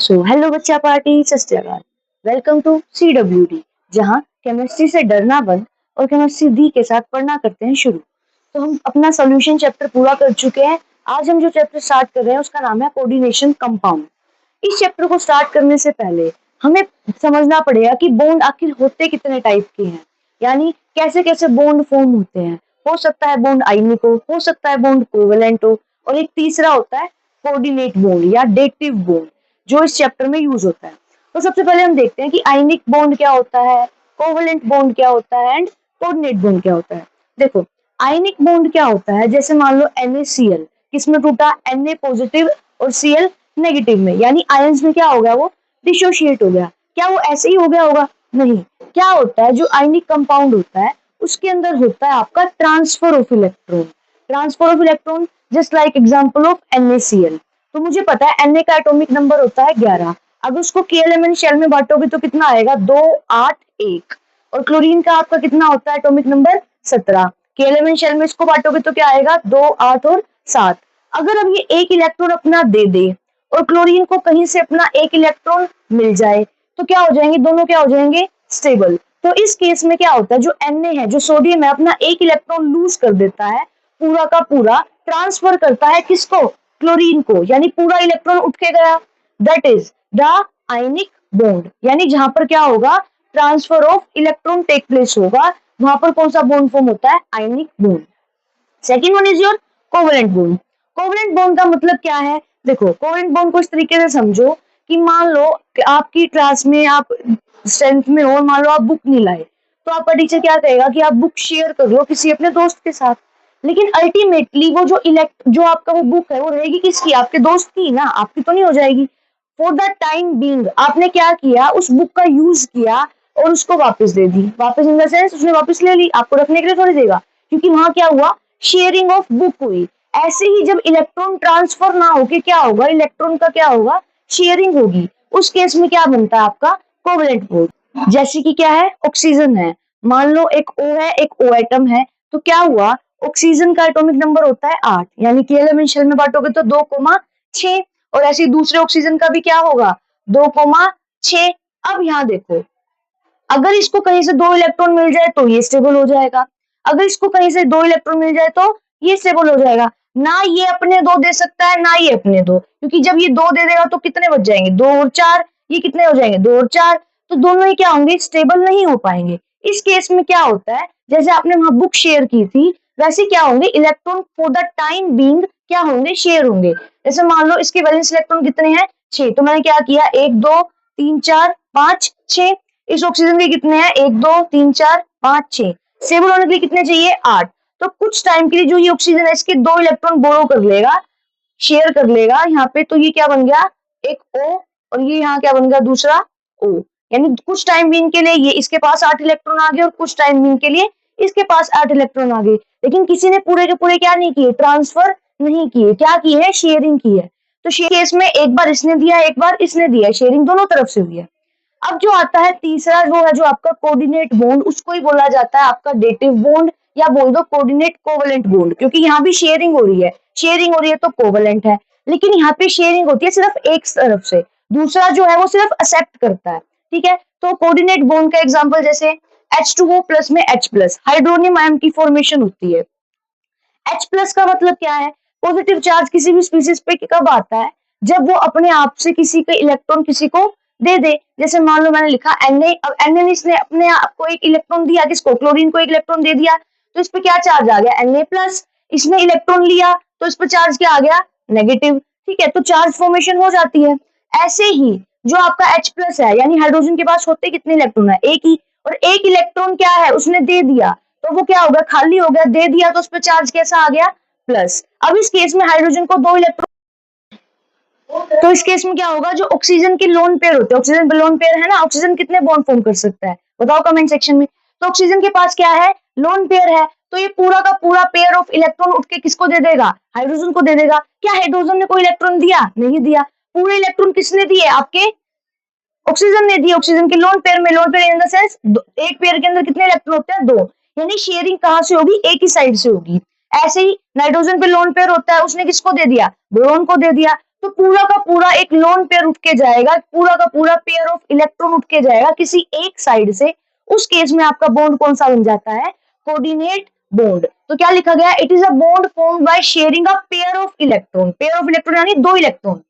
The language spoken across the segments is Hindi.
सो हेलो बच्चा पार्टी, सत श्री अकाल। वेलकम टू CWD, जहाँ केमिस्ट्री से डरना बंद और केमिस्ट्री दी के साथ पढ़ना करते हैं शुरू। तो हम अपना सॉल्यूशन चैप्टर पूरा कर चुके हैं। आज हम जो चैप्टर स्टार्ट कर रहे हैं उसका नाम है कोऑर्डिनेशन कंपाउंड। इस चैप्टर को स्टार्ट करने से पहले हमें समझना पड़ेगा कि बॉन्ड आखिर होते कितने टाइप के हैं, यानी कैसे कैसे बॉन्ड फॉर्म होते हैं। हो सकता है बॉन्ड आयनिक हो सकता है बॉन्ड कोवेलेंट हो, और एक तीसरा होता है कोऑर्डिनेट बॉन्ड या डेटिव बॉन्ड, जो इस चैप्टर में यूज होता है। तो सबसे पहले हम देखते हैं कि आयनिक बॉन्ड क्या होता है, कोवेलेंट बॉन्ड क्या होता है एंड कोऑर्डिनेट बॉन्ड क्या होता है। देखो, आयनिक बॉन्ड क्या होता है, जैसे मान लो NaCl, किसमें टूटा, Na पॉजिटिव और Cl नेगेटिव में, यानी आयंस में क्या हो गया, वो डिसोशिएट हो गया। क्या वो ऐसे ही हो गया होगा? नहीं। क्या होता है, जो आयनिक कंपाउंड होता है उसके अंदर होता है आपका transfer of electron. Transfer of electron just like example of NaCl। तो मुझे पता है Na का एटॉमिक नंबर होता है 11। अगर उसको K शेल में बांटोगे तो कितना आएगा, 2 8 1। और क्लोरीन का आपका कितना होता है एटॉमिक नंबर, 17। K शेल में इसको बांटोगे तो क्या आएगा, 2 8 और 7। अगर अब ये एक इलेक्ट्रॉन अपना दे दे और क्लोरीन को कहीं से अपना एक इलेक्ट्रॉन मिल जाए तो क्या हो जाएंगे, दोनों क्या हो जाएंगे, स्टेबल। तो इस केस में क्या होता है, जो Na है, जो सोडियम है, अपना एक इलेक्ट्रॉन लूज कर देता है, पूरा का पूरा ट्रांसफर करता है किसको, क्लोरीन को, यानी पूरा इलेक्ट्रॉन उठ के गया। That is the ionic bond, यानी जहां पर क्या होगा, transfer of electron take place होगा, वहां पर कौन सा बॉन्ड फॉर्म होता है, ionic bond. Second one is your covalent bond. Covalent bond का मतलब क्या है, देखो कोवेलेंट बॉन्ड को इस तरीके से समझो कि मान लो कि आपकी क्लास में आप स्ट्रेंथ में हो, मान लो आप बुक नहीं लाए, तो आपका टीचर क्या कहेगा कि आप बुक शेयर कर लो किसी अपने दोस्त के साथ। लेकिन अल्टीमेटली वो जो आपका वो बुक है वो रहेगी किसकी, आपके दोस्त की ना, आपकी तो नहीं हो जाएगी। फॉर द टाइम बीइंग आपने क्या किया, उस बुक का यूज किया और उसको वापस दे दी। वापस इन द सेंस उसने वापस ले ली, आपको रखने के लिए थोड़ी देगा, क्योंकि वहां क्या हुआ, शेयरिंग ऑफ बुक हुई। ऐसे ही जब इलेक्ट्रॉन ट्रांसफर ना होके क्या होगा, इलेक्ट्रॉन का क्या होगा, शेयरिंग होगी। उस केस में क्या बनता है आपका कोवेलेंट बॉन्ड। जैसे कि क्या है, ऑक्सीजन है, मान लो एक O है एक O एटम है, तो क्या हुआ, ऑक्सीजन का एटॉमिक नंबर होता है 8, यानी K शेल में बांटोगे तो 2,6। और ऐसे दूसरे ऑक्सीजन का भी क्या होगा, 2,6। अब यहाँ देखो, अगर इसको कहीं से 2 इलेक्ट्रॉन मिल जाए तो ये स्टेबल हो जाएगा, अगर इसको कहीं से 2 इलेक्ट्रॉन मिल जाए तो ये स्टेबल हो जाएगा। ना ये अपने 2 दे सकता है ना ये अपने 2, क्योंकि जब ये 2 दे देगा तो कितने बच जाएंगे, 2 और 4। ये कितने हो जाएंगे, 2 और 4। तो दोनों ही क्या होंगे, स्टेबल नहीं हो पाएंगे। इस केस में क्या होता है, जैसे आपने वहां बुक शेयर की थी, वैसे क्या होंगे, electron for the time being क्या होंगे, शेयर होंगे। जैसे मान लो इसके वैलेंस इलेक्ट्रॉन कितने हैं, 6, तो मैंने क्या किया, 1 2 3 4 5 6। इस ऑक्सीजन के कितने हैं, 1 2 3 4 5 6। स्टेबल होने के लिए कितने चाहिए, 8। तो कुछ टाइम के लिए जो ये ऑक्सीजन है इसके 2 इलेक्ट्रॉन बोरो कर लेगा, शेयर कर लेगा यहाँ पे, तो ये क्या बन गया, एक O, और ये यहाँ क्या बन गया, दूसरा O। यानी कुछ टाइम बीइंग के लिए ये इसके पास 8 इलेक्ट्रॉन आ गए और कुछ टाइम बीइंग के लिए इसके पास 8 इलेक्ट्रॉन आ गए। लेकिन किसी ने पूरे के पूरे क्या नहीं किए, ट्रांसफर नहीं किए, क्या की है, शेयरिंग की है। तो केस में एक बार इसने दिया एक बार इसने दिया, शेयरिंग दोनों तरफ से हुई है। अब जो आता है तीसरा, वो है जो आपका कोऑर्डिनेट बॉन्ड, उसको ही बोला जाता है आपका डेटिव बॉन्ड, या बोल दो कोऑर्डिनेट कोवेलेंट बॉन्ड, क्योंकि यहाँ भी शेयरिंग हो रही है, शेयरिंग हो रही है तो कोवेलेंट है। लेकिन यहाँ पे शेयरिंग होती है सिर्फ एक तरफ से, दूसरा जो है वो सिर्फ एक्सेप्ट करता है, ठीक है। तो कोऑर्डिनेट बॉन्ड का एग्जांपल जैसे H2O प्लस में H प्लस, हाइड्रोनियम आयन की फॉर्मेशन होती है। H प्लस का मतलब क्या है, पॉजिटिव चार्ज किसी भी स्पीशीज पे कब आता है, जब वो अपने आप से किसी का इलेक्ट्रॉन किसी को दे दे। जैसे मान लो मैंने लिखा Na, अब Na इसने अपने आप को एक इलेक्ट्रॉन दिया, किसको, क्लोरीन को एक इलेक्ट्रॉन दे दिया, तो इस पे क्या चार्ज आ गया, Na प्लस। इसने इलेक्ट्रॉन लिया तो इस पे चार्ज क्या आ गया, नेगेटिव, ठीक है। तो चार्ज फॉर्मेशन हो जाती है। ऐसे ही जो आपका H प्लस है, यानी हाइड्रोजन के पास होते कितने इलेक्ट्रॉन है, एक ही, और एक इलेक्ट्रॉन क्या है, उसने दे दिया, तो वो क्या हो गया, खाली हो गया, दे दिया तो उस पर चार्ज कैसा आ गया, प्लस। अब इस केस में हाइड्रोजन को 2 इलेक्ट्रॉन, तो इस केस में क्या होगा, जो ऑक्सीजन के लोन पेयर होते हैं, ऑक्सीजन पे लोन पेयर है ना, ऑक्सीजन कितने बॉन्ड फॉर्म कर सकता है, बताओ कमेंट सेक्शन में। तो ऑक्सीजन के पास क्या है, लोन पेयर है, तो ये पूरा का पूरा पेयर ऑफ इलेक्ट्रॉन उठ के किसको दे देगा, हाइड्रोजन को दे देगा। क्या हाइड्रोजन ने कोई इलेक्ट्रॉन दिया, नहीं दिया। पूरे इलेक्ट्रॉन किसने दिए, आपके ऑक्सीजन ने दिए, ऑक्सीजन के लोन पेयर में, lone pair in the sense एक पेयर के अंदर कितने इलेक्ट्रॉन होते हैं, 2। यानी शेयरिंग कहां से होगी, एक ही साइड से होगी। ऐसे ही नाइट्रोजन पे लोन पेयर होता है, उसने किसको दे दिया, बोरोन को दे दिया, तो पूरा का पूरा एक लोन पेयर उठ के जाएगा, पूरा का पूरा पेयर ऑफ इलेक्ट्रॉन उठ के जाएगा किसी एक साइड से। उस केस में आपका बॉन्ड कौन सा बन जाता है? Coordinate bond. तो क्या लिखा गया? It is a bond formed by sharing a pair of electron. Pair of electron यानी दो electron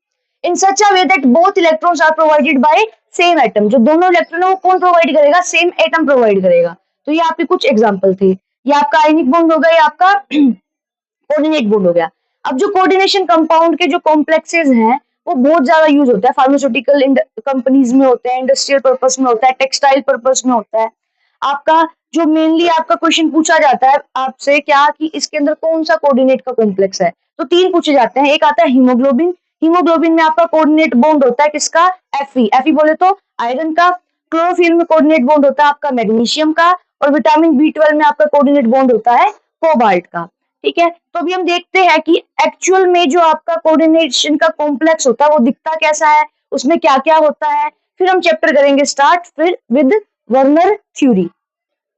in such a way that both electrons are provided by same atom. जो दोनों इलेक्ट्रॉन है वो कौन प्रोवाइड करेगा? सेम एटम प्रोवाइड करेगा। तो ये आपके कुछ एग्जांपल थे। ये आपका आयनिक बॉन्ड हो गया, ये आपका कोऑर्डिनेट बॉन्ड हो गया। अब जो कोऑर्डिनेशन कंपाउंड के जो कॉम्प्लेक्सेस हैं वो बहुत ज्यादा यूज होता है, फार्मास्यूटिकल कंपनीज में होते हैं, इंडस्ट्रियल पर्पस में होता है, टेक्सटाइल पर्पस में होता है। आपका जो मेनली आपका क्वेश्चन पूछा जाता है आपसे क्या कि इसके अंदर कौन सा कोऑर्डिनेट का कॉम्प्लेक्स है, तो तीन पूछे जाते हैं। एक आता है हीमोग्लोबिन। हीमोग्लोबिन में आपका कोऑर्डिनेट बॉन्ड होता है किसका? Fe। Fe बोले तो आयरन का। क्लोरोफिल में कोऑर्डिनेट बॉन्ड होता है आपका मैग्नीशियम का। और विटामिन B12 में आपका कोऑर्डिनेट बॉन्ड होता है कोबाल्ट का। ठीक है, तो अभी हम देखते हैं कि एक्चुअल में जो आपका कोऑर्डिनेशन का कॉम्प्लेक्स होता है वो दिखता कैसा है, उसमें क्या क्या होता है। फिर हम चैप्टर करेंगे स्टार्ट फिर विद वर्नर थ्योरी।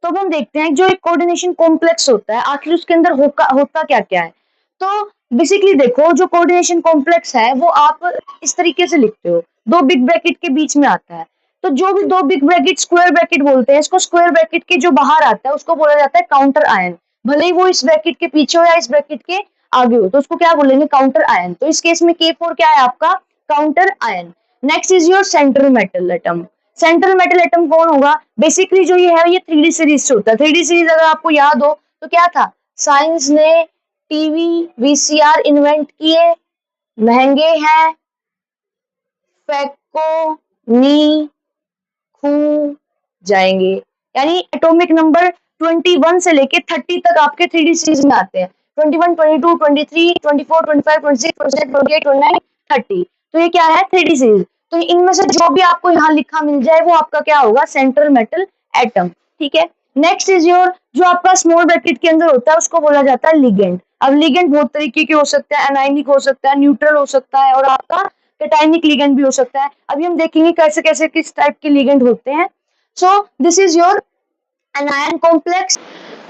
तो अब हम देखते हैं जो एक कोऑर्डिनेशन कॉम्प्लेक्स होता है आखिर उसके अंदर होता क्या क्या है। तो बेसिकली देखो जो कोऑर्डिनेशन कॉम्प्लेक्स है वो आप इस तरीके से लिखते हो, दो बिग ब्रैकेट के बीच में आता है। तो जो भी दो बिग ब्रैकेट स्क्वायर ब्रैकेट बोलते हैं, इसको स्क्वायर ब्रैकेट के जो बाहर आता है उसको बोला जाता है काउंटर आयन। भले ही वो इस ब्रैकेट के पीछे हो या इस ब्रैकेट के आगे हो, तो उसको क्या बोलेंगे? Counter ion. तो इस केस में K4 क्या है आपका? Counter ion. Next is your central metal atom. Central metal atom कौन होगा? बेसिकली जो ये है ये 3D सीरीज से होता है। 3D सीरीज अगर आपको याद हो तो क्या था? साइंस ने टीवी VCR इन्वेंट किए, महंगे हैं, फेंको नी खू जाएंगे। यानी एटॉमिक नंबर 21 से लेके 30 तक आपके 3D सीरीज में आते हैं। 21, 22, 23, 24, 25, 26, 27, 28, 29, 30। तो ये क्या है? 3D series. तो इनमें से जो भी आपको यहाँ लिखा मिल जाए वो आपका क्या होगा? Central metal atom. ठीक है, नेक्स्ट इज योर जो आपका स्मॉल ब्रैकेट के अंदर होता है उसको बोला जाता है लिगेंड। अब लिगेंड बहुत तरीके के हो सकते हैं, एनायनिक हो सकता है, न्यूट्रल हो सकता है और आपका कैटायनिक लिगेंड भी हो सकता है। अभी हम देखेंगे कैसे कैसे किस टाइप के लिगेंड होते हैं। So this is your anion complex.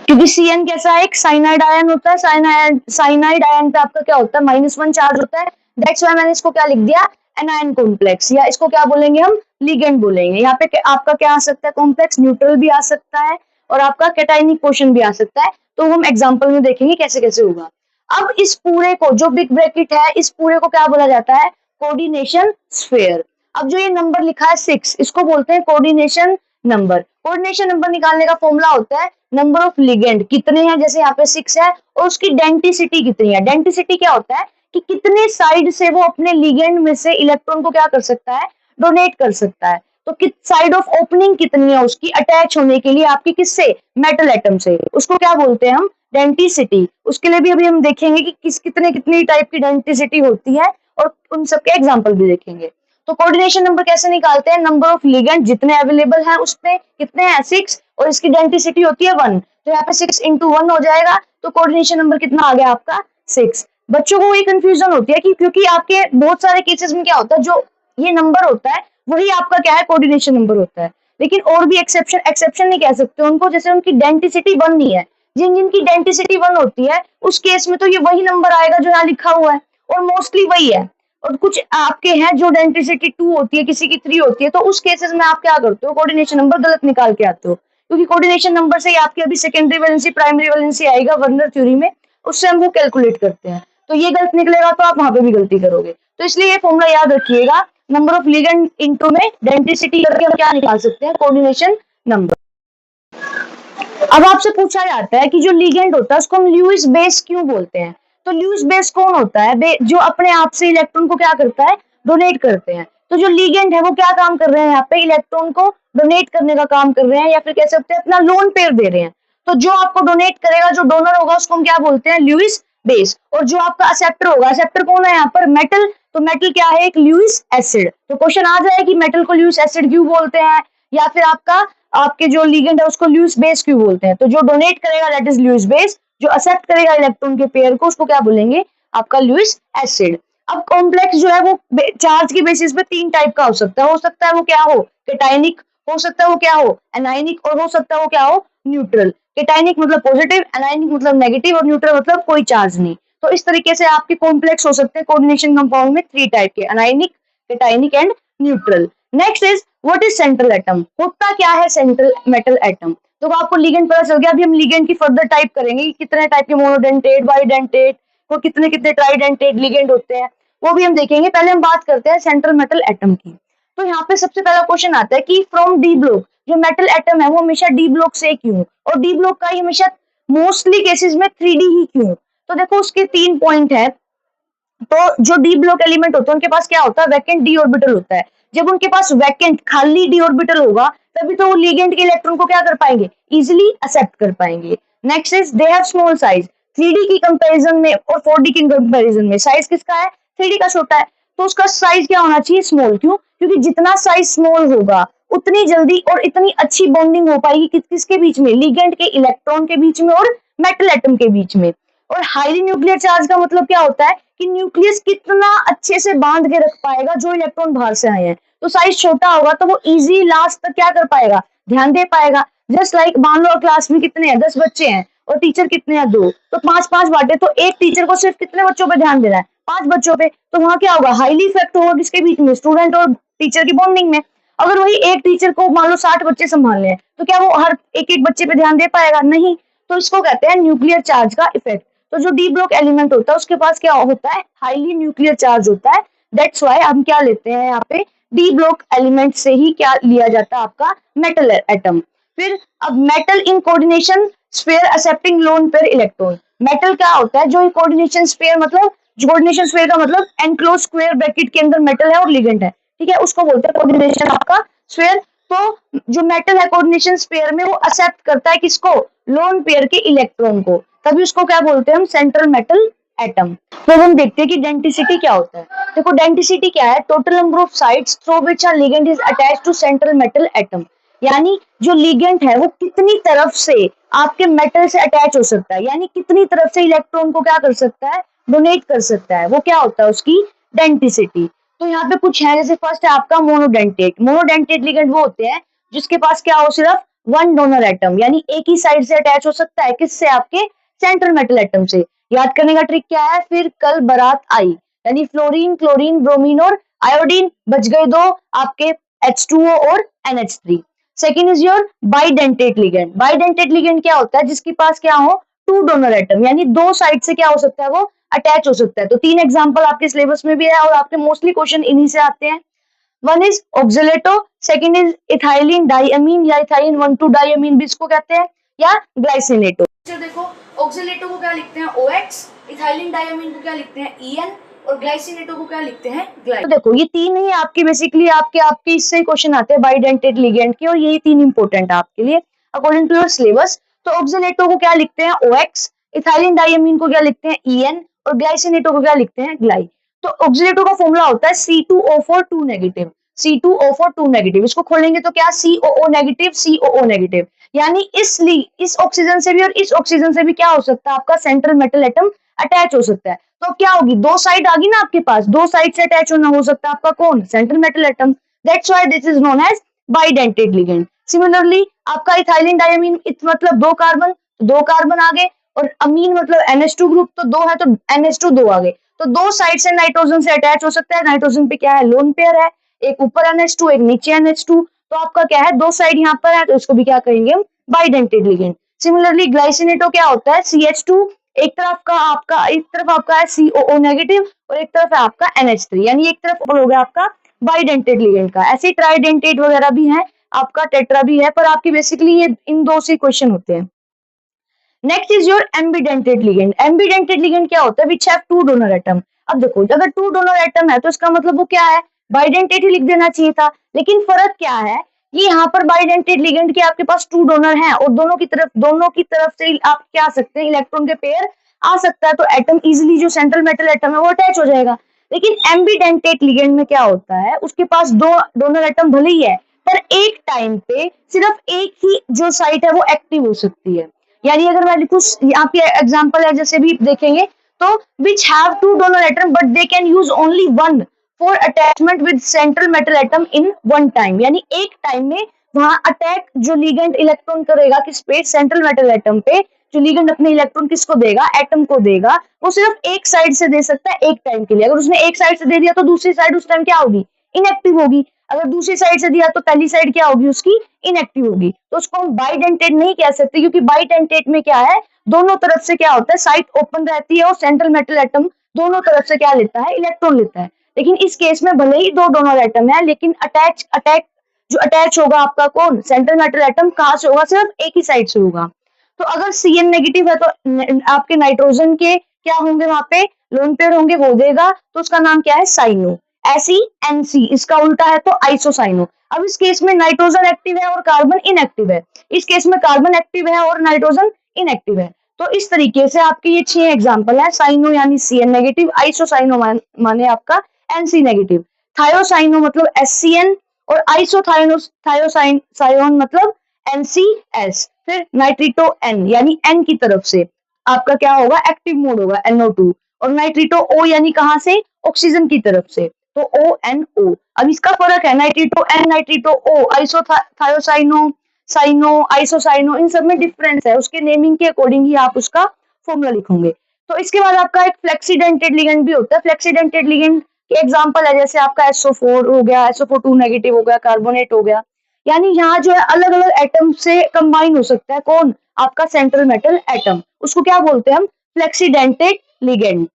क्योंकि CN कैसा है? एक साइनाइड आयन होता है। साइनाइड आयन पे आपका क्या होता है? -1 चार्ज होता है। दैट्स व्हाई मैंने इसको क्या लिख दिया? एनायन कॉम्प्लेक्स, या इसको क्या बोलेंगे हम? लिगेंड बोलेंगे। यहाँ पे आपका क्या आ सकता है? कॉम्प्लेक्स न्यूट्रल भी आ सकता है और आपका कैटायनिक पोर्शन भी आ सकता है। तो हम एग्जांपल में देखेंगे कैसे कैसे होगा। अब इस पूरे को जो बिग ब्रैकेट है इस पूरे को क्या बोला जाता है? Coordination sphere. अब जो ये नंबर लिखा है 6 इसको बोलते हैं कोऑर्डिनेशन नंबर। कोऑर्डिनेशन नंबर निकालने का फॉर्मूला होता है नंबर ऑफ लिगेंड कितने हैं, जैसे यहाँ पे 6 है, और उसकी डेंसिटी कितनी है। डेंसिटी क्या होता है कि कितने साइड से वो अपने लिगेंड में से इलेक्ट्रॉन को क्या कर सकता है? डोनेट कर सकता है। तो किस साइड ऑफ ओपनिंग कितनी है उसकी अटैच होने के लिए आपकी किससे? मेटल एटम से। उसको क्या बोलते हैं हम? डेंसिटी। उसके लिए भी अभी हम देखेंगे कि कितनी टाइप की डेंसिटी होती है और उन सबके एग्जाम्पल भी देखेंगे। तो कोऑर्डिनेशन नंबर कैसे निकालते हैं? नंबर ऑफ लिगेंड जितने अवेलेबल हैं उसमें कितने हैं? 6 और इसकी डेंसिटी होती है 1। तो यहाँ पे 6 × 1 हो जाएगा। तो कोऑर्डिनेशन नंबर कितना आ गया आपका? 6। बच्चों को ये कंफ्यूजन होती है कि क्योंकि आपके बहुत सारे केसेस में क्या होता है जो ये नंबर होता है वही आपका क्या है? कोऑर्डिनेशन नंबर होता है। लेकिन और भी एक्सेप्शन नहीं कह सकते उनको, जैसे उनकी डेंसिटी 1 नहीं है। जिनकी डेंसिटी 1 होती है उस केस में तो ये वही नंबर आएगा जो यहाँ लिखा हुआ है और मोस्टली वही है। और कुछ आपके हैं जो डेंसिटी 2 होती है, किसी की 3 होती है, तो उस केसेस में आप क्या करते हो? कोऑर्डिनेशन नंबर गलत निकाल के आते हो, क्योंकि कोऑर्डिनेशन नंबर से ही आपकी अभी सेकेंडरी वैलेंसी प्राइमरी वैलेंसी आएगा वर्नर थ्योरी में, उससे हम वो कैलकुलेट करते हैं। तो ये गलत निकलेगा तो आप वहां पे भी गलती करोगे। तो इसलिए ये फॉर्मूला याद रखिएगा, नंबर ऑफ लिगेंड इनटू में डेंसिटी करके हम क्या निकाल सकते हैं? Coordination number. अब आपसे पूछा जाता है कि जो लिगेंड होता है उसको हम ल्यूइस बेस क्यों बोलते हैं? तो ल्यूइस बेस कौन होता है? जो अपने आप से इलेक्ट्रॉन को क्या करता है? डोनेट करते हैं। तो जो लिगेंड है वो क्या काम कर रहे हैं? यहाँ पे इलेक्ट्रॉन को डोनेट करने का काम कर रहे हैं, या फिर कह सकते हैं अपना लोन पेयर दे रहे हैं। तो जो आपको डोनेट करेगा, जो डोनर होगा, उसको हम क्या बोलते हैं? Lewis base. और जो आपका एक्सेप्टर होगा, एक्सेप्टर कौन है यहाँ पर? मेटल। तो मेटल क्या है? एक ल्यूइस एसिड। तो क्वेश्चन आ जाए कि मेटल को ल्यूइस एसिड क्यों बोलते हैं, या फिर आपके जो लिगेंड है उसको ल्यूइस बेस क्यों बोलते हैं? तो जो डोनेट करेगा दैट इज ल्यूइस बेस, जो एक्सेप्ट करेगा इलेक्ट्रॉन के पेयर को उसको क्या बोलेंगे? आपका ल्यूइस एसिड। अब कॉम्प्लेक्स जो है वो चार्ज के बेसिस पे 3 टाइप का हो सकता है। वो क्या हो? कैटायनिक, हो सकता है वो क्या हो? एनायनिक, और हो सकता है वो क्या हो? न्यूट्रल। कैटायनिक मतलब पॉजिटिव, एनायनिक मतलब नेगेटिव, और न्यूट्रल मतलब कोई चार्ज नहीं। तो इस तरीके से आपके कॉम्प्लेक्स हो सकते हैं कोऑर्डिनेशन कंपाउंड में 3 टाइप के, anionic, cationic and neutral. Next is what is central atom, होता क्या है सेंट्रल मेटल एटम। तो आपको लिगेंड पता चल गया, अभी हम लिगेंड की फर्दर टाइप करेंगे कि कितने टाइप के मोनोडेंटेट, बाइडेंटेट, वो कितने कितने ट्राइडेंटेट लिगेंड होते हैं, वो भी हम देखेंगे। पहले हम बात करते हैं सेंट्रल मेटल एटम की। तो यहाँ पे सबसे पहला क्वेश्चन आता है कि फ्रॉम डी ब्लॉक, जो मेटल एटम है वो हमेशा डी ब्लॉक से क्यों, और डी ब्लॉक का ही हमेशा मोस्टली केसेस में 3D ही क्यों। तो देखो उसके 3 पॉइंट है। तो जो डी ब्लॉक एलिमेंट होते हैं उनके पास क्या होता है, वैकेंट डी ऑर्बिटल होता है। जब उनके पास वैकेंट खाली डी ऑर्बिटल होगा तभी तो वो लिगेंड के इलेक्ट्रॉन को क्या कर पाएंगे, इजिली एक्सेप्ट कर पाएंगे। Next is they have small size, 3D की कंपैरिजन में और 4D की कंपैरिजन में साइज किसका है, 3D का छोटा है, तो उसका साइज क्या होना चाहिए, स्मॉल। क्यों, क्योंकि जितना साइज स्मॉल होगा उतनी जल्दी और इतनी अच्छी बॉन्डिंग हो पाएगी किसके बीच में, लिगेंड के इलेक्ट्रॉन के बीच में और मेटल एटम के बीच में। और हाईली न्यूक्लियर चार्ज का मतलब क्या होता है कि न्यूक्लियस कितना अच्छे से बांध के रख पाएगा जो इलेक्ट्रॉन बाहर से आए हैं। तो साइज छोटा होगा तो वो इजी लास्ट तक क्या कर पाएगा, ध्यान दे पाएगा। जस्ट लाइक मान लो क्लास में कितने हैं, 10 बच्चे हैं और टीचर कितने हैं, 2, तो 5-5 बांटे, तो एक टीचर को सिर्फ कितने बच्चों पे ध्यान देना है, 5 बच्चों पे। तो वहां क्या होगा, हाईली इफेक्ट होगा किसके बीच में, स्टूडेंट और टीचर की बॉन्डिंग में। अगर वही एक टीचर को मान लो 60 बच्चे संभालने हैं तो क्या वो हर एक एक बच्चे पे ध्यान दे पाएगा, नहीं। तो इसको कहते हैं न्यूक्लियर चार्ज का इफेक्ट। तो जो डी ब्लॉक एलिमेंट होता है उसके पास क्या होता है, हाईली न्यूक्लियर चार्ज होता है। दैट्स व्हाई हम क्या लेते हैं यहाँ पे, डी ब्लॉक एलिमेंट से ही क्या लिया जाता है, आपका मेटल एटम। फिर अब metal in coordination sphere accepting lone pair electron. Metal क्या होता है, जो कोऑर्डिनेशन स्फीयर मतलब, जो कोऑर्डिनेशन स्फीयर का मतलब एनक्लोज स्क्वायर ब्रैकेट के अंदर मेटल है और लिगेंड है, ठीक है, उसको बोलते हैं कोऑर्डिनेशन आपका स्फीयर। तो जो मेटल है कोऑर्डिनेशन स्फीयर में वो एक्सेप्ट करता है किसको, लोन पेयर के इलेक्ट्रॉन को, तभी उसको क्या बोलते हैं हम, सेंट्रल मेटल एटम। तो हम देखते हैं कि डेंसिटी क्या होता है। देखो डेंसिटी क्या है, total number of sites through which a ligand is attached to central metal atom. यानी जो लिगेंड है वो कितनी तरफ से आपके मेटल से अटैच हो सकता है, यानी कितनी तरफ से इलेक्ट्रॉन को क्या कर सकता है, डोनेट कर सकता है, वो क्या होता है उसकी डेंसिटी। तो यहाँ पे कुछ है, जैसे फर्स्ट है आपका मोनोडेंटेट। मोनोडेंटेट लिगेंड वो होते हैं जिसके पास क्या हो, सिर्फ वन डोनर एटम, यानी एक ही साइड से अटैच हो सकता है, किससे, आपके सेंट्रल मेटल एटम से। याद करने का ट्रिक क्या है, फिर कल बारात आई, यानी फ्लोरीन, क्लोरीन, ब्रोमीन और आयोडीन, बच गए 2 आपके H2O और NH3। Second is your bidentate ligand. Bidentate ligand क्या होता है, जिसके पास क्या हो, 2 डोनर एटम, यानी 2 साइड से क्या हो सकता है, वो अटैच हो सकता है। तो 3 एग्जांपल आपके सिलेबस में भी है और आपके मोस्टली क्वेश्चन इन्हीं से आते हैं। One is oxalato, second is ethylene diamine या इथाइलिन 1,2 डाइअमीन भी इसको कहते हैं, या ग्लाइसिनेटो। देखो ऑक्सिलेटो को क्या लिखते हैं, OX, इथाइलिन डाइअमीन को क्या लिखते हैं, EN, और ग्लाइसिनेटो को क्या लिखते हैं, ग्लाइ। तो देखो ये 3 ही आपके बेसिकली आपके इससे क्वेश्चन आते हैं बाइडेंटेट लिगेंड के, और यही 3 इंपॉर्टेंट है आपके लिए अकॉर्डिंग टू योर सिलेबस। तो ऑक्सिलेटो को क्या लिखते हैं, OX, इथाइलिन डाइअमीन को क्या लिखते हैं, EN, और ग्लाइसिनेटो को क्या लिखते हैं, ग्लाई। तो ऑक्सिलेटो का फॉर्मूला होता है C2O4 2 नेगेटिव, C2O4 2 नेगेटिव। इसको खोलेंगे तो क्या, COO नेगेटिव, COO नेगेटिव, यानी इस ऑक्सीजन से भी और इस ऑक्सीजन से भी क्या हो सकता है, आपका सेंट्रल मेटल एटम अटैच हो सकता है। तो क्या होगी, 2 साइड आ गई ना आपके पास, 2 साइड से अटैच होना हो सकता है आपका कौन, central metal atom. That's why this is known as bidentate ligand. Similarly आपका इथाइलिन डाइअमीन मतलब 2 कार्बन, 2 कार्बन आ गए, और अमीन मतलब NH2 ग्रुप, तो 2 है तो NH2 2 आ गए, तो 2 साइड से नाइट्रोजन से अटैच हो सकता है। नाइट्रोजन पे क्या है, लोन पेयर है, एक ऊपर NH2 एक नीचे NH2, तो आपका क्या है, 2 साइड यहाँ पर है, तो इसको भी क्या कहेंगे हम, बाइडेंटेट लिगेंड। सिमिलरली ग्लाइसिनेटो क्या होता है, CH2, एक तरफ आपका है COO नेगेटिव और एक तरफ है आपका NH3, यानी एक तरफ हो गया आपका बाइडेंटेट लिगेंड का। ऐसे ट्राइडेंटेट वगैरह भी है, आपका टेट्रा भी है, पर आपकी बेसिकली ये इन 2 से क्वेश्चन होते हैं। Next is your ambidentate ligand. Ambidentate ligand क्या होता है, विच हैव 2 डोनर एटम। अब देखो अगर 2 डोनर एटम है तो इसका मतलब वो क्या है, बाइडेंटेट ही लिख देना चाहिए था, लेकिन फर्क क्या है कि यहाँ पर बाइडेंटेट लिगेंड के आपके पास 2 डोनर हैं और दोनों की तरफ से आप क्या आ सकते हैं, इलेक्ट्रॉन के पेयर आ सकता है, तो एटम इजिली जो सेंट्रल मेटल एटम है वो अटैच हो जाएगा। लेकिन एम्बिडेंटेट लिगेंड में क्या होता है, उसके पास 2 डोनर एटम भले ही है, पर एक टाइम पे सिर्फ एक ही जो साइट है वो एक्टिव हो सकती है। यानी अगर मैं लिखूं, यहाँ पे एग्जांपल है जैसे भी देखेंगे, तो which have 2 donor atom but they can use only 1 for attachment with central metal atom in one time, यानी एक टाइम में वहां अटैक जो लिगेंड इलेक्ट्रॉन करेगा किस पे, सेंट्रल मेटल एटम पे, जो लिगेंड अपने इलेक्ट्रॉन किसको देगा, एटम को देगा, वो सिर्फ एक साइड से दे सकता है एक टाइम के लिए। अगर उसने एक साइड से दे दिया तो दूसरी साइड उस टाइम क्या होगी, इनएक्टिव होगी। अगर दूसरी साइड से दिया तो पहली साइड क्या होगी उसकी, इनएक्टिव होगी। तो उसको हम बाइडेंटेट नहीं कह सकते, क्योंकि बाइडेंटेट में क्या है, दोनों तरफ से क्या होता है, साइट ओपन रहती है और सेंट्रल मेटल एटम दोनों तरफ से क्या लेता है, इलेक्ट्रॉन लेता है। लेकिन इस केस में भले ही दो डोनर एटम है, लेकिन जो अटैच होगा आपका कौन, सेंट्रल मेटल एटम, कहाँ से होगा, सिर्फ एक ही साइड से होगा। तो अगर Cn नेगेटिव है तो आपके नाइट्रोजन के क्या होंगे, वहां पे लोन पेयर होंगे, वो देगा, तो उसका नाम क्या है, साइनो। ऐसी NC, इसका उल्टा है तो आइसोसाइनो। अब इस केस में नाइट्रोजन एक्टिव है और कार्बन इनएक्टिव है, इस केस में कार्बन एक्टिव है और नाइट्रोजन इनएक्टिव है। तो इस तरीके से आपके ये 6 एग्जांपल है। साइनो यानी Cn नेगेटिव, आइसोसाइनो माने आपका Nc नेगेटिव, थायोसाइनो मतलब SCN, और थायोसाइन मतलब NCS। फिर नाइट्रिटो N यानी N की तरफ से आपका क्या होगा, एक्टिव मोड होगा NO2, और नाइट्रिटो O यानी कहां से, ऑक्सीजन की तरफ से, तो ONO। अब इसका फर्क है, नाइट्रिटो N नाइट्रिटो O, थायोसाइनो, साइनो, आइसोसाइनो, इन सब में डिफरेंस है, उसके नेमिंग के अकॉर्डिंग ही आप उसका फॉर्मूला लिखोगे। तो इसके बाद आपका एक फ्लेक्सीडेंटेड लिगेंड भी होता है। फ्लेक्सीडेंटेड लिगेंड के एग्जांपल है जैसे आपका SO4 हो गया, SO4 2 नेगेटिव हो गया, कार्बोनेट हो गया। यानी यहाँ जो है अलग अलग एटम से कंबाइन हो सकता है कौन, आपका सेंट्रल मेटल एटम, उसको क्या बोलते हैं हम, फ्लेक्सीडेंटेड लिगेंड।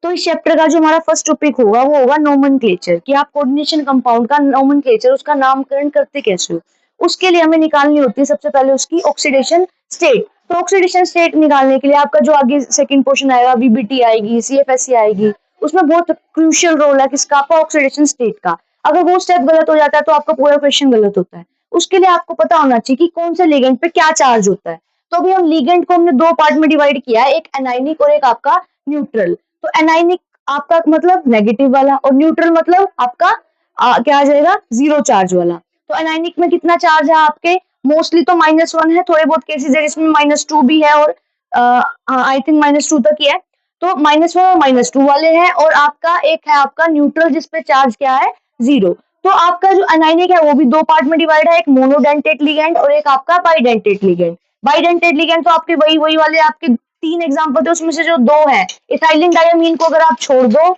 तो इस चैप्टर का जो हमारा फर्स्ट टॉपिक होगा वो होगा नोमेनक्लेचर, कि आप कोऑर्डिनेशन कंपाउंड का नोमेनक्लेचर, उसका नामकरण करते कैसे हो। उसके लिए हमें निकालनी होती है सबसे पहले उसकी ऑक्सीडेशन स्टेट। तो ऑक्सीडेशन स्टेट निकालने के लिए आपका जो आगे सेकंड पोर्शन आएगा, VBT आएगी, CFSE आएगी, उसमें बहुत क्रूशियल रोल है किसका, आपका ऑक्सीडेशन स्टेट का। अगर वो स्टेप गलत हो जाता है तो आपका पूरा क्वेश्चन गलत होता है। उसके लिए आपको पता होना चाहिए कि कौन से लिगेंड पे क्या चार्ज होता है। तो अभी हम लिगेंड को हमने दो पार्ट में डिवाइड किया है, एक एनाइनिक और एक आपका न्यूट्रल। तो एनाइनिक आपका मतलब नेगेटिव वाला, और न्यूट्रल मतलब आपका क्या आ जाएगा, जीरो चार्ज वाला। तो एनाइनिक में कितना चार्ज है आपके, मोस्टली तो -1 है, थोड़े बहुत केसेस है जिसमें -2 भी है, और आई थिंक -2 तक ही है। तो -1 और -2 वाले हैं, और आपका एक है आपका न्यूट्रल जिसपे चार्ज क्या है, 0। तो आपका जो एनाइनिक है वो भी दो पार्ट में डिवाइड है, एक मोनोडेंटेट लिगेंड और एक आपका बाइडेंटेट लिगेंड। बाइडेंटेट लिगेंड तो आपके वही वाले आपके 3 एग्जांपल थे, उसमें से जो 2 है, इथाइलिन डायमीन को अगर आप छोड़ दो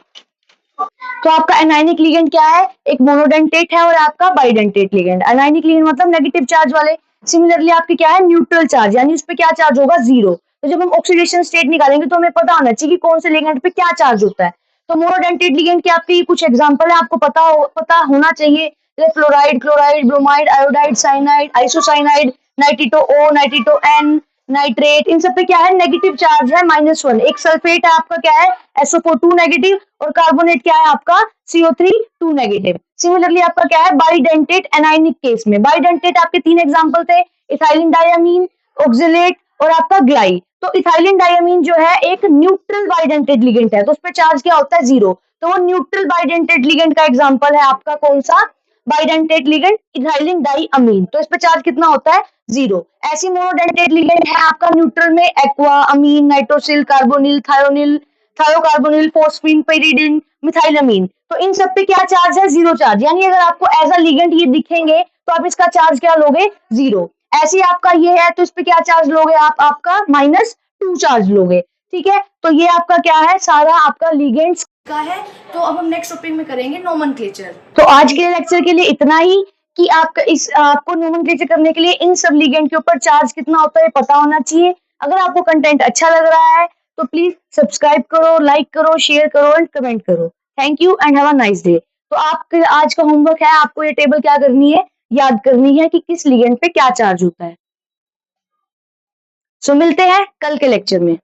तो आपका एनाइनिक लिगेंड क्या है, एक मोनोडेंटेट है और आपका बाइडेंटेट लिगेंड। एनाइनिक लिगेंड मतलब नेगेटिव चार्ज वाले। सिमिलरली आपके क्या है, न्यूट्रल चार्ज, यानी उस पे क्या चार्ज होगा, 0। तो जब हम ऑक्सीडेशन स्टेट निकालेंगे तो हमें पता होना चाहिए कि कौन से लिगेंड पे क्या चार्ज होता है। तो मोनोडेंटेट लिगेंड के आपके कुछ एग्जांपल है, आपको पता होना चाहिए, जैसे fluoride, chloride, bromide, iodide, cyanide, isocyanide, nitrito O, nitrito N, nitrate, इन सब पे क्या है, नेगेटिव चार्ज है, -1। एक सल्फेट है आपका क्या है, SO4 2 नेगेटिव, और कार्बोनेट क्या है आपका, CO3 2 नेगेटिव। सिमिलरली आपका क्या है, बाइडेंटेट एनाइनिक केस में, बाइडेंटेट आपके 3 एग्जांपल थे, इथाइलिन डायमीन, ऑक्जेलेट और आपका ग्लाई। तो इथाइलिन डायमीन जो है एक न्यूट्रल बाइडेंटेट लिगेंड है, तो उस पर चार्ज क्या होता है, 0। तो वो न्यूट्रल बाइडेंटेट लिगेंड का एग्जांपल है आपका कौन सा, बाइडेंटेट लिगेंड इथाइलिन डायमीन। तो इस पे चार्ज कितना होता है, 0। ऐसी मोनोडेंटेट लिगेंड है आपका न्यूट्रल में, aqua, amine, nitrosyl, carbonyl, thionyl, thiocarbonyl, phosphine, pyridine, methylamine. तो इन सब पे क्या चार्ज है, 0 चार्ज। यानी अगर आपको एज अ लिगेंड ये दिखेंगे तो आप इसका चार्ज क्या लोगे, 0। ऐसे आपका ये है तो इस पे क्या चार्ज लोगे आप, आपका -2 चार्ज लोगे। ठीक है, तो ये आपका क्या है, सारा आपका लिगेंड्स का है। तो अब हम नेक्स्ट टॉपिक में करेंगे नोमेनक्लेचर। तो आज के लेक्चर के लिए इतना ही, कि आपको नोमेनक्लेचर करने के लिए इन सब लिगेंड के ऊपर चार्ज कितना होता है पता होना चाहिए। अगर आपको कंटेंट अच्छा लग रहा है तो प्लीज सब्सक्राइब करो, लाइक करो, शेयर करो एंड कमेंट करो। Thank you and have a nice day. तो आपके आज का होमवर्क है, आपको ये टेबल क्या करनी है, याद करनी है कि किस लिगेंड पे क्या चार्ज होता है। सो मिलते हैं कल के लेक्चर में।